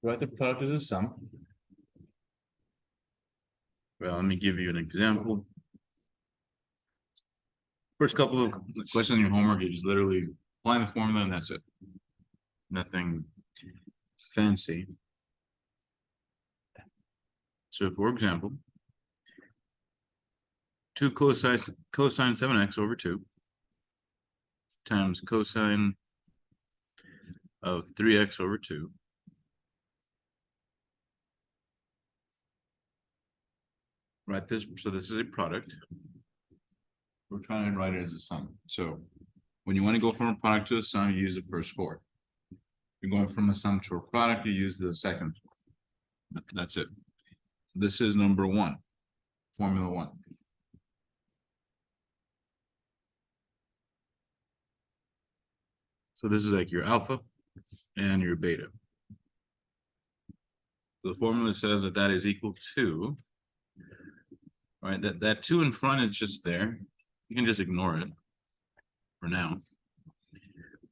Write the product as a sum. Well, let me give you an example. First couple of questions in your homework, you just literally apply the formula and that's it. Nothing fancy. So for example, 2 cosine 7x over 2 times cosine of 3x over 2 write this, so this is a product. We're trying to write it as a sum. So when you want to go from a product to a sum, you use the first four. You're going from a sum to a product, you use the second four. That's it. This is number one, formula one. So this is like your alpha and your beta. The formula says that that is equal to, right? That two in front is just there. You can just ignore it for now.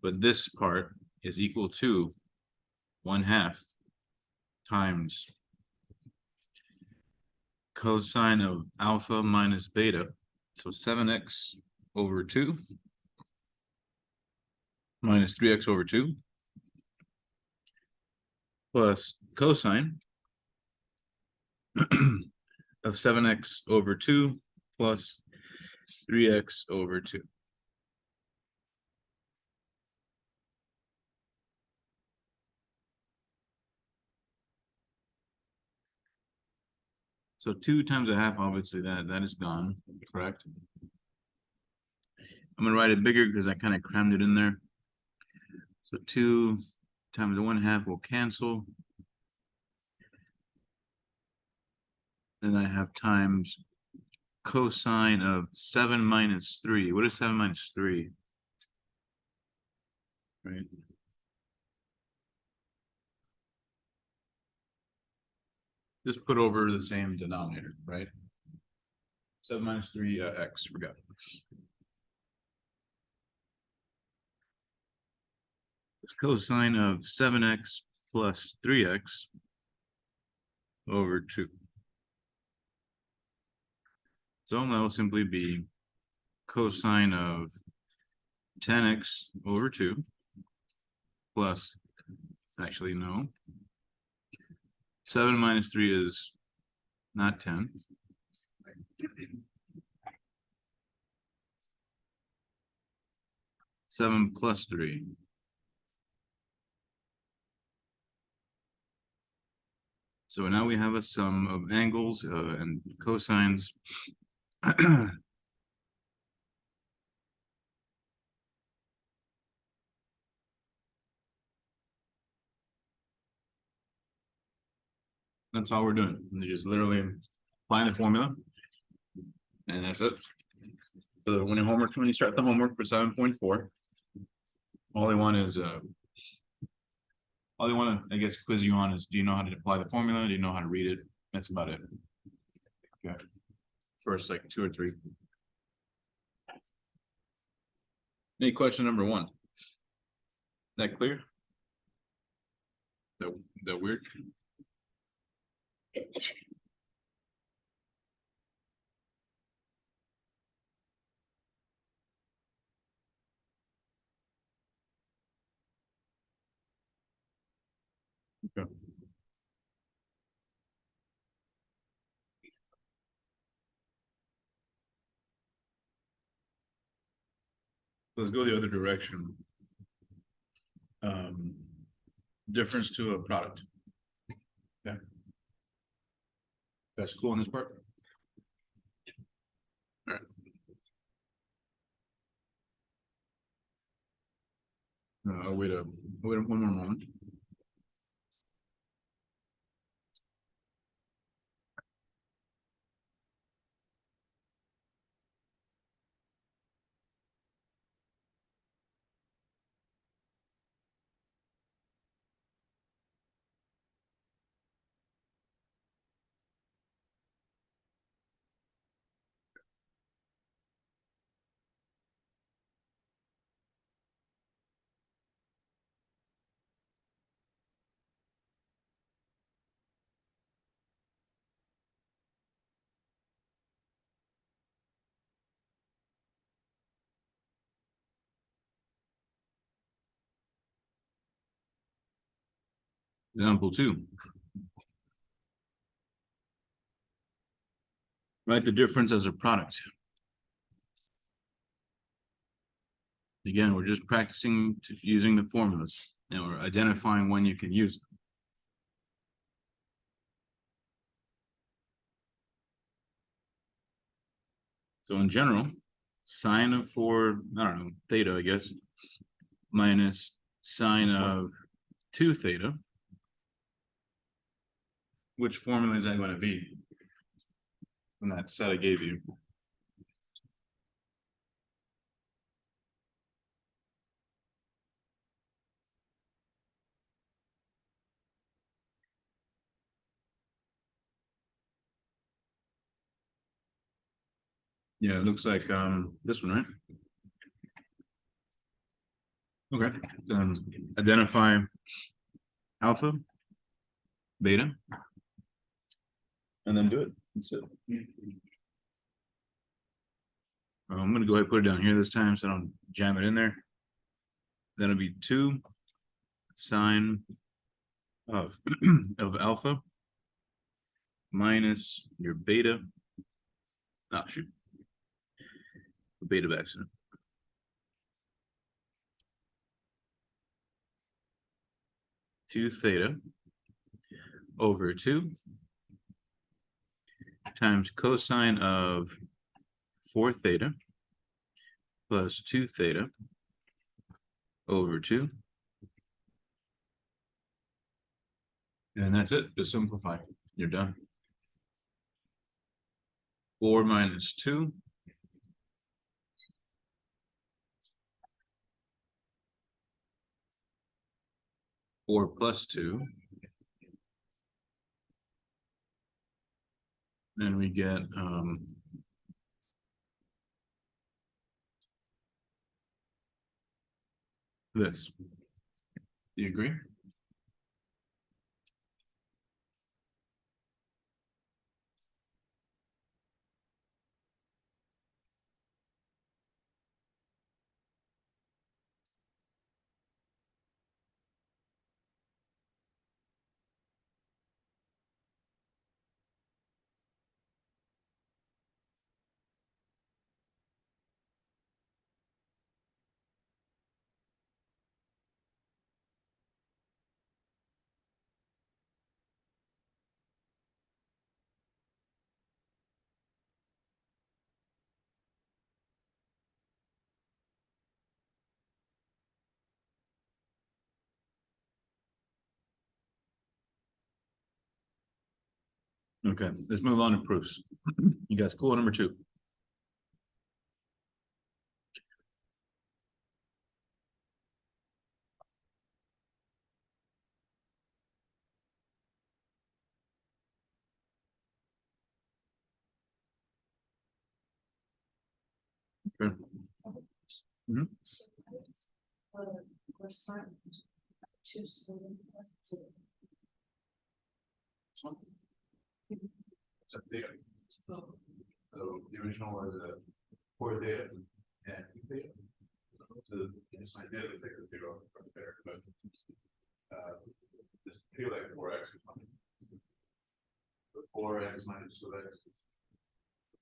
But this part is equal to 1/2 times cosine of alpha minus beta. So 7x over 2 minus 3x over 2 plus cosine of 7x over 2 plus 3x over 2. So 2 times 1/2, obviously that is gone, correct? I'm gonna write it bigger because I kind of crammed it in there. So 2 times 1/2 will cancel. Then I have times cosine of 7 minus 3. What is 7 minus 3? Right. Just put over the same denominator, right? 7 minus 3 x, forgot. It's cosine of 7x plus 3x over 2. So that will simply be cosine of 10x over 2 plus, actually no, 7 minus 3 is not 10. Seven plus 3. So now we have a sum of angles and cosines. That's all we're doing. You just literally applying the formula, and that's it. So when you start the homework for 7.4, all they want is all they want to, I guess, quiz you on is, do you know how to apply the formula? Do you know how to read it? That's about it. Okay. First, like 2 or 3. Any question number 1? That clear? That weird? Okay. Let's go the other direction. Difference to a product. Okay. That's cool on this part. All right. Wait one more moment. Example 2. Write the difference as a product. Again, we're just practicing using the formulas, and we're identifying when you can use them. So in general, sine of 4, I don't know, theta, I guess, minus sine of 2 theta. Which formula is that going to be from that set I gave you? Yeah, it looks like this one, right? Okay. Identify alpha, beta, and then do it. That's it. I'm going to go ahead and put it down here this time so I don't jam it in there. That'll be 2 sine of of alpha minus your beta. Oh, shoot. Beta by accident. Two theta over 2 times cosine of 4 theta plus 2 theta over 2. And that's it. Just simplify. You're done. 4 minus 2. Four plus 2. And we get this. Do you agree? Okay, let's move on to proofs. You guys cool? Number 2. Okay. Mhm. So the original was a 4 theta and 2 theta. So it's like the other theta 0 from there, but this feel like 4x or something. The 4x minus 2x.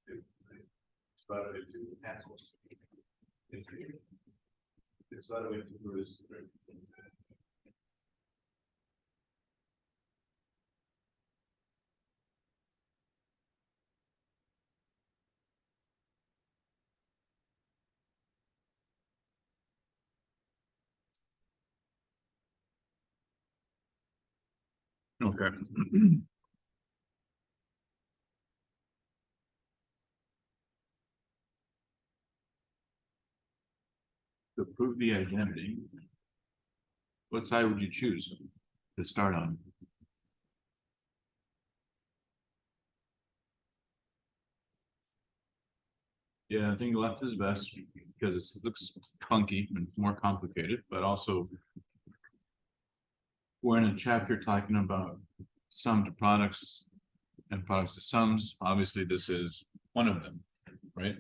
It's divided into cancels. It's divided into this. Okay. To prove the identity, what side would you choose to start on? Yeah, I think left is best because it looks funky and more complicated, but also we're in a chapter talking about sum to products and products to sums. Obviously, this is one of them, right?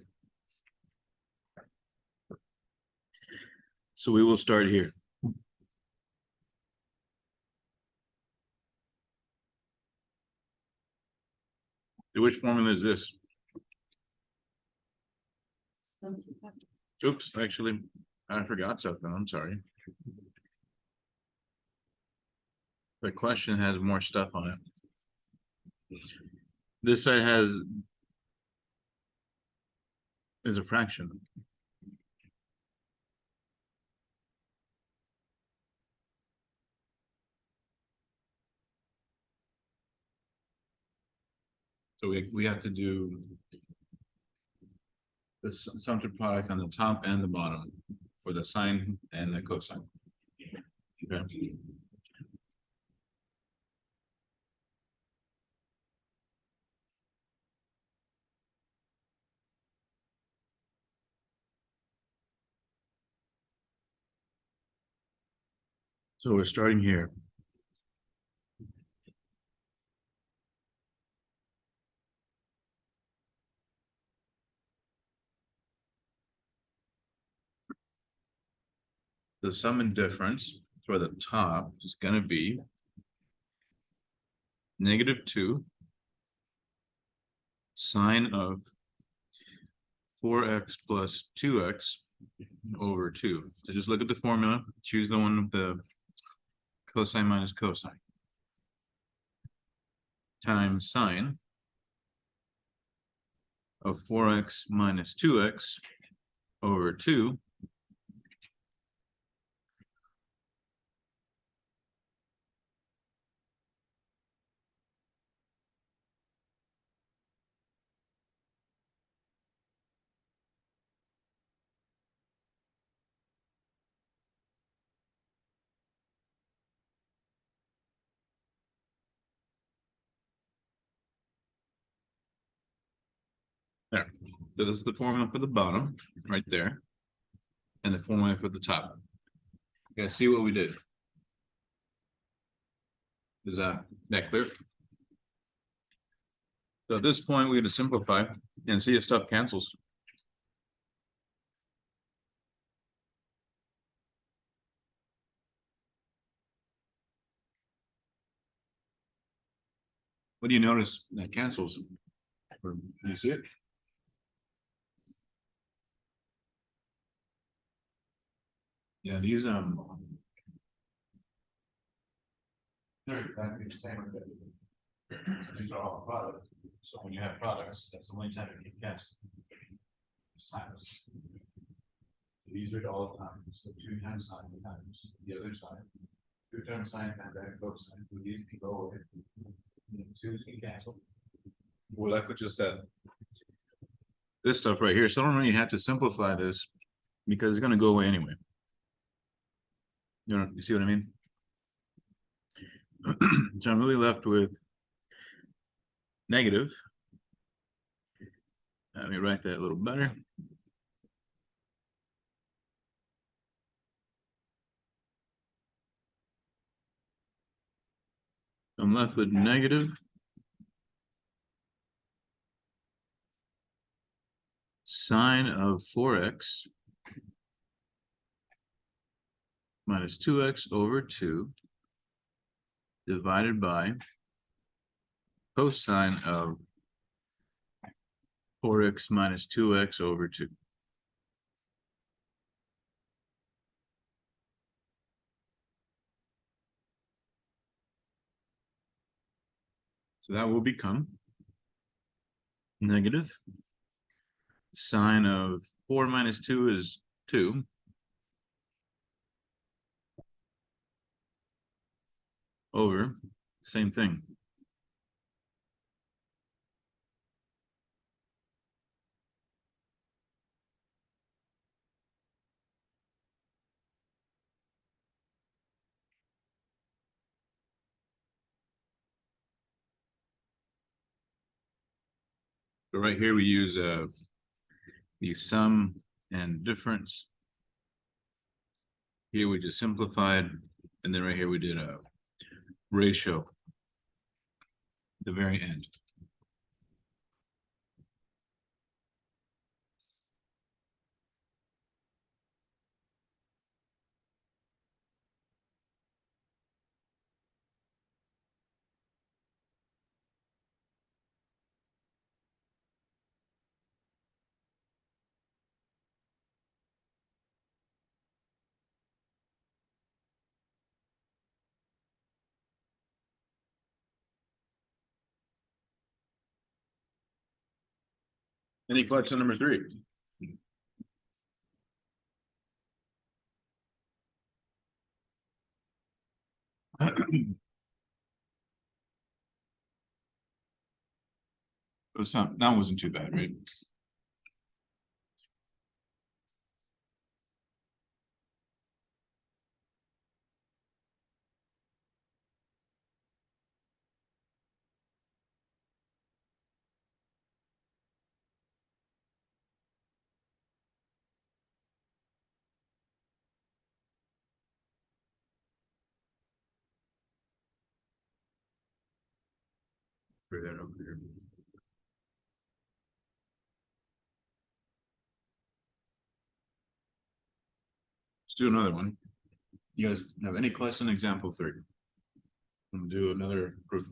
So we will start here. which formula is this? Oops, actually, I forgot something. I'm sorry. The question has more stuff on it. This side is a fraction. So we have to do the assumptive product on the top and the bottom for the sine and the cosine. Okay. So we're starting here. The sum and difference for the top is going to be -2 sine of 4x plus 2x over 2. So just look at the formula, choose the one with the cosine minus cosine times sine of 4x minus 2x over 2 . There. So this is the formula for the bottom, right there. And the formula for the top. You guys see what we did? Is that clear? So at this point, we're going to simplify and see if stuff cancels. What do you notice that cancels? Or can you see it? Yeah, these these are all products. So when you have products, that's the only time it can cancel. These are all the time. So 2 times sine times the other side. 2 times sine times that cosine. So these can go away. 2's can cancel. We're left with just this stuff right here. So I don't really have to simplify this because it's going to go away anyway. You see what I mean? So I'm really left with negative. Let me write that a little better. I'm left with negative sine of 4x minus 2x over 2 divided by cosine of 4x minus 2x over 2. So that will become negative sine of 4 minus 2 is 2. Over same thing. So right here we use the sum and difference. Here we just simplified, and then right here we did a ratio at the very end. Any question number 3? It was some, that wasn't too bad, right? Put that over here. Let's do another one. You guys have any question? Example 3. I'm gonna do another proof.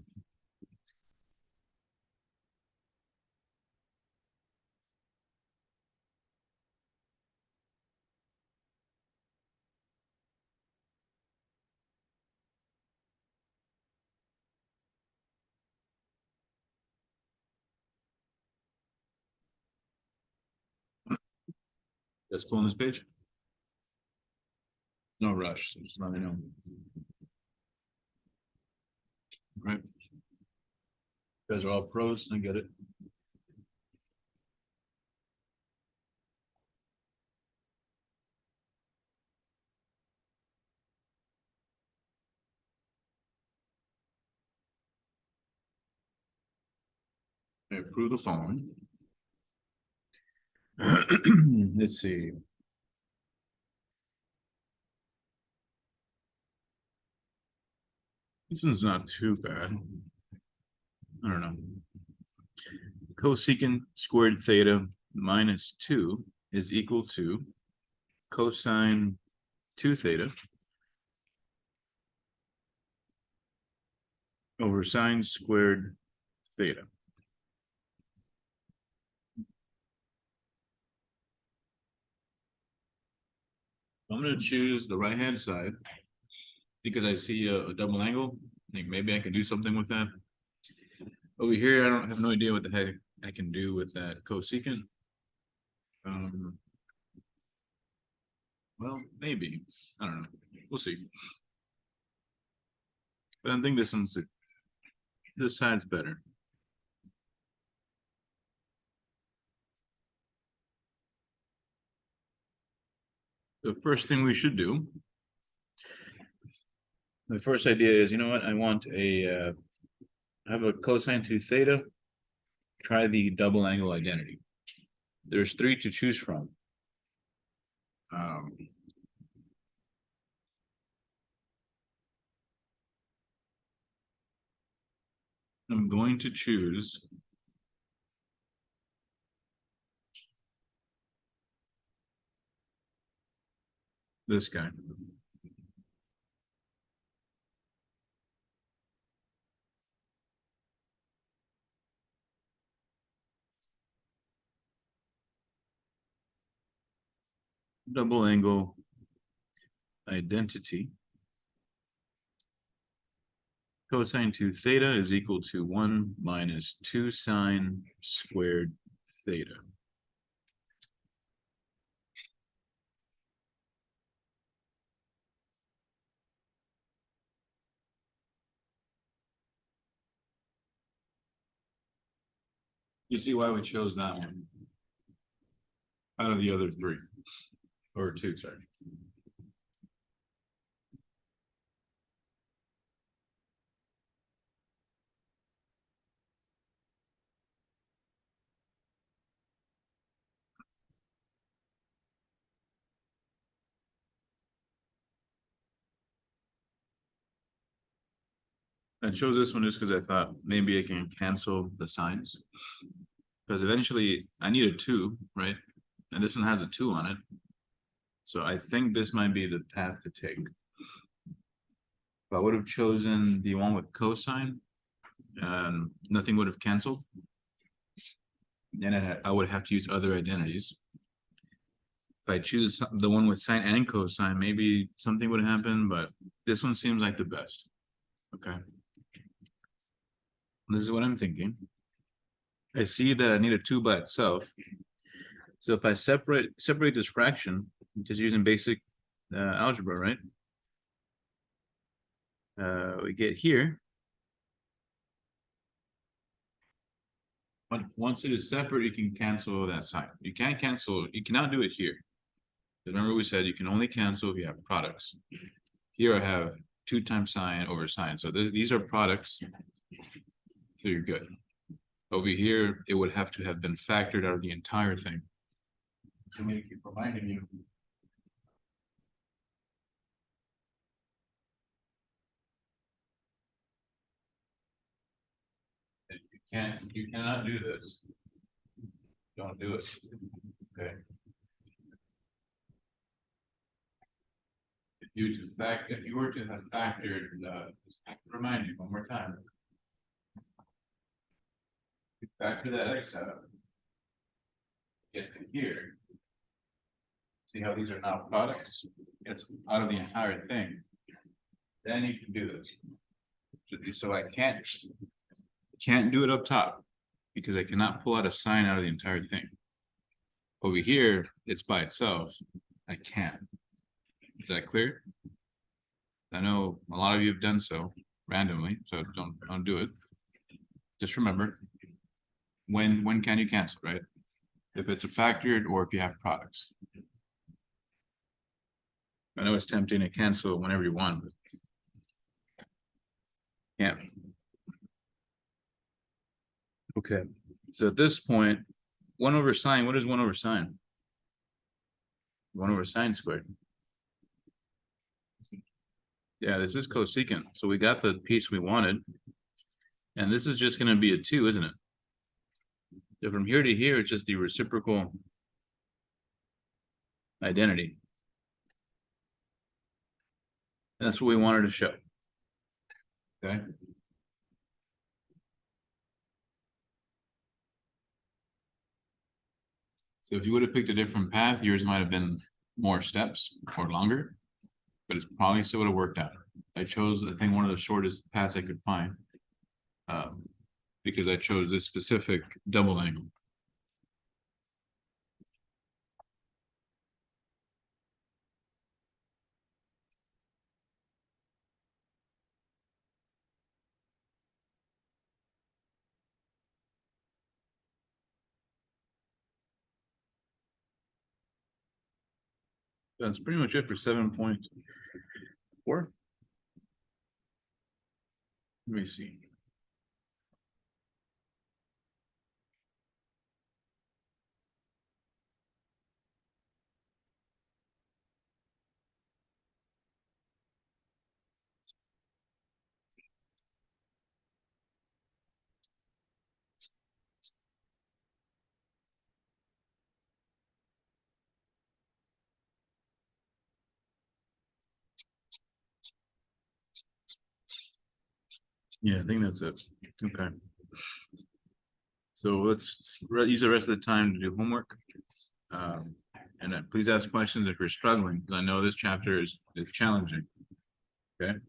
That's cool on this page. No rush. Just let me know. Right. You guys are all pros. I get it. I approve the following. Let's see. This one's not too bad. I don't know. Cosecant squared theta minus 2 is equal to cosine 2 theta over sine squared theta. I'm going to choose the right hand side because I see a double angle. I think maybe I can do something with that. Over here, I don't have no idea what the heck I can do with that cosecant. Well, maybe. I don't know. We'll see. But I think this side's better. The first thing we should do, the first idea is, you know what? I want I have a cosine 2 theta. Try the double angle identity. There's 3 to choose from. I'm going to choose this guy. Double angle identity. Cosine 2 theta is equal to 1 minus 2 sine squared theta. You see why we chose that one out of the other 3 or 2, sorry. I chose this one just because I thought maybe I can cancel the signs. Because eventually I need a 2, right? And this one has a 2 on it. So I think this might be the path to take. If I would have chosen the one with cosine, nothing would have canceled. And I would have to use other identities. If I choose the one with sine and cosine, maybe something would happen, but this one seems like the best. Okay. This is what I'm thinking. I see that I need a 2 by itself. So if I separate this fraction, just using basic algebra, right? We get here. But once it is separate, you can cancel that sign. You can't cancel, you cannot do it here. Remember we said you can only cancel if you have products. Here I have 2 times sine over sine. So these are products. So you're good. Over here, it would have to have been factored out of the entire thing. So we keep reminding you. That you cannot do this. Don't do it. Okay. If you were to have factored, just remind you one more time. You factor that x out. Get to here. See how these are now products? It's out of the entire thing. Then you can do this. So I can't do it up top because I cannot pull out a sign out of the entire thing. Over here, it's by itself. I can't. Is that clear? I know a lot of you have done so randomly, so don't do it. Just remember, when can you cancel, right? If it's a factored or if you have products. I know it's tempting to cancel whenever you want, but can't. Okay, so at this point, 1 over sine, what is 1 over sine? 1 over sine squared. Yeah, this is cosecant. So we got the piece we wanted. And this is just going to be a 2, isn't it? So from here to here, it's just the reciprocal identity. And that's what we wanted to show. Okay. So if you would have picked a different path, yours might have been more steps or longer, but it's probably still would have worked out. I chose, I think, one of the shortest paths I could find because I chose this specific double angle. That's pretty much it for 7.4. Let me see. Yeah, I think that's it. Okay. So let's use the rest of the time to do homework. And please ask questions if you're struggling, because I know this chapter is challenging. Okay.